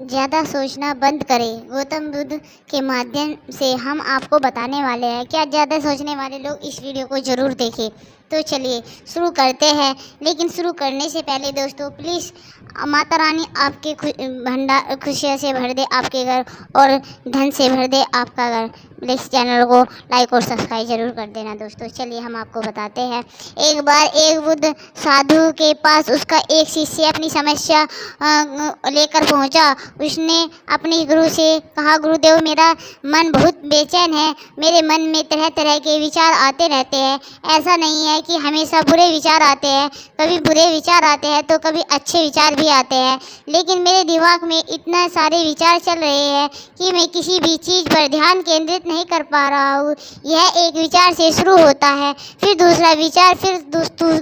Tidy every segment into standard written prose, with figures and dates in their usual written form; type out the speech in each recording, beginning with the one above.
ज़्यादा सोचना बंद करें। गौतम बुद्ध के माध्यम से हम आपको बताने वाले हैं। क्या ज़्यादा सोचने वाले लोग इस वीडियो को ज़रूर देखें। तो चलिए शुरू करते हैं। लेकिन शुरू करने से पहले दोस्तों प्लीज़ माता रानी आपके भंडार खुशियों से भर दे आपके घर और धन से भर दे आपका घर। प्लीज़ चैनल को लाइक और सब्सक्राइब जरूर कर देना दोस्तों। चलिए हम आपको बताते हैं। एक बार एक बुद्ध साधु के पास उसका एक शिष्य अपनी समस्या लेकर पहुंचा। उसने अपने गुरु से कहा, गुरुदेव मेरा मन बहुत बेचैन है। मेरे मन में तरह तरह के विचार आते रहते हैं। ऐसा नहीं है कि हमेशा बुरे विचार आते हैं, कभी बुरे विचार आते हैं तो कभी अच्छे विचार भी आते हैं। लेकिन मेरे दिमाग में इतना सारे विचार चल रहे हैं कि मैं किसी भी चीज़ पर ध्यान केंद्रित नहीं कर पा रहा हूँ। यह एक विचार से शुरू होता है, फिर दूसरा विचार, फिर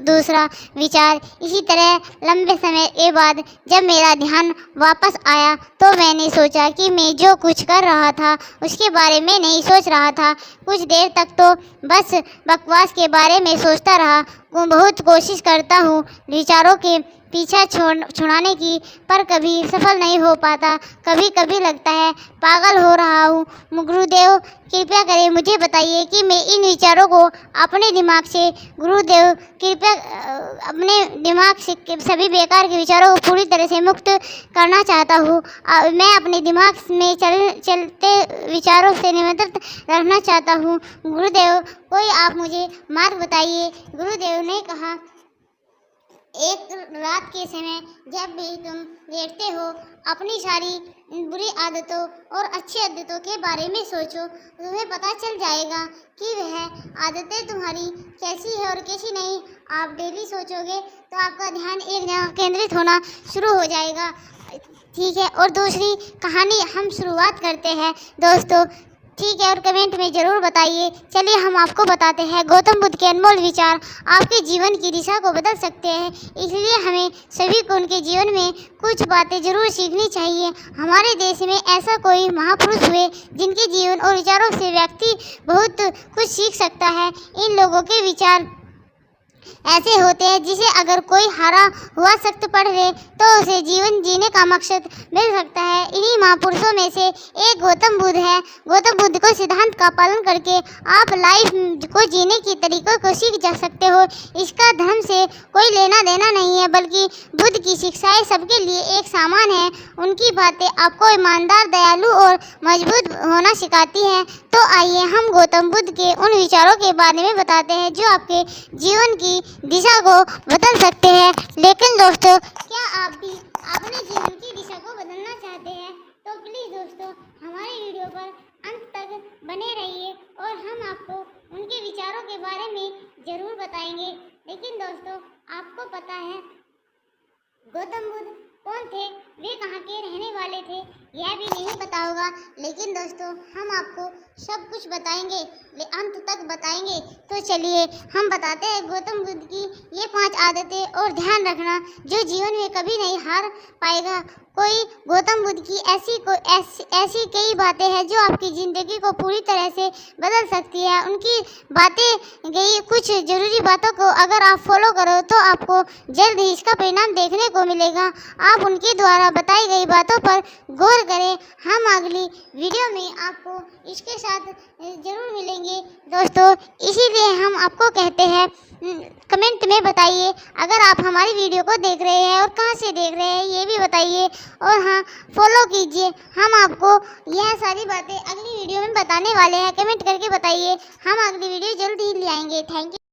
दूसरा विचार। इसी तरह लंबे समय के बाद जब मेरा ध्यान वापस आया तो मैंने सोचा कि मैं जो कुछ कर रहा था उसके बारे में नहीं सोच रहा था। कुछ देर तक तो बस बकवास के बारे में सोचता रहा। बहुत कोशिश करता हूँ विचारों के पीछा छुड़ाने की, पर कभी सफल नहीं हो पाता। कभी कभी लगता है पागल हो रहा हूँ। गुरुदेव कृपया करें मुझे बताइए कि मैं इन विचारों को अपने दिमाग से, गुरुदेव कृपया अपने दिमाग से सभी बेकार के विचारों को पूरी तरह से मुक्त करना चाहता हूँ। मैं अपने दिमाग में चलते विचारों से नियंत्रित रखना चाहता हूँ। गुरुदेव कोई आप मुझे मार्ग बताइए। गुरुदेव ने कहा, एक रात के समय जब भी तुम लेटते हो अपनी सारी बुरी आदतों और अच्छी आदतों के बारे में सोचो। तुम्हें पता चल जाएगा कि वह आदतें तुम्हारी कैसी है और कैसी नहीं। आप डेली सोचोगे तो आपका ध्यान एक जगह केंद्रित होना शुरू हो जाएगा। ठीक है, और दूसरी कहानी हम शुरुआत करते हैं दोस्तों। ठीक है, और कमेंट में ज़रूर बताइए। चलिए हम आपको बताते हैं। गौतम बुद्ध के अनमोल विचार आपके जीवन की दिशा को बदल सकते हैं। इसलिए हमें सभी को उनके जीवन में कुछ बातें ज़रूर सीखनी चाहिए। हमारे देश में ऐसा कोई महापुरुष हुए जिनके जीवन और विचारों से व्यक्ति बहुत कुछ सीख सकता है। इन लोगों के विचार ऐसे होते हैं जिसे अगर कोई हारा हुआ सख्त पढ़े तो उसे जीवन जीने का मकसद मिल सकता है। इन्हीं महापुरुषों में से एक गौतम बुद्ध है। गौतम बुद्ध को सिद्धांत का पालन करके आप लाइफ को जीने के तरीकों को सीख जा सकते हो। इसका धर्म से कोई लेना देना नहीं है, बल्कि बुद्ध की शिक्षाएं सबके लिए एक समान है। उनकी बातें आपको ईमानदार, दयालु और मजबूत होना सिखाती हैं। तो आइए हम गौतम बुद्ध के उन विचारों के बारे में बताते हैं जो आपके जीवन की दिशा को बदल सकते हैं। लेकिन दोस्तों क्या आप भी अपने जीवन की दिशा को बदलना चाहते हैं? तो प्लीज़ दोस्तों हमारे वीडियो पर अंत तक बने रहिए और हम आपको उनके विचारों के बारे में ज़रूर बताएंगे। लेकिन दोस्तों आपको पता है गौतम बुद्ध कौन थे, वे कहाँ के रहने वाले थे, यह भी नहीं पता होगा। लेकिन दोस्तों हम आपको सब कुछ बताएंगे, अंत तक बताएंगे। तो चलिए हम बताते हैं गौतम बुद्ध की ये 5 आदतें और ध्यान रखना जो जीवन में कभी नहीं हार पाएगा कोई। गौतम बुद्ध की ऐसी कई बातें हैं जो आपकी ज़िंदगी को पूरी तरह से बदल सकती है। उनकी बातें गई कुछ ज़रूरी बातों को अगर आप फॉलो करो तो आपको जल्द ही इसका परिणाम देखने को मिलेगा। आप उनके द्वारा बताई गई बातों पर गौर करें। हम अगली वीडियो में आपको इसके साथ ज़रूर मिलेंगे दोस्तों। इसीलिए हम आपको कहते हैं कमेंट में बताइए अगर आप हमारी वीडियो को देख रहे हैं और कहाँ से देख रहे हैं ये भी बताइए। और हाँ, फॉलो कीजिए। हम आपको यह सारी बातें अगली वीडियो में बताने वाले हैं। कमेंट करके बताइए, हम अगली वीडियो जल्द ही ले आएंगे। Thank you.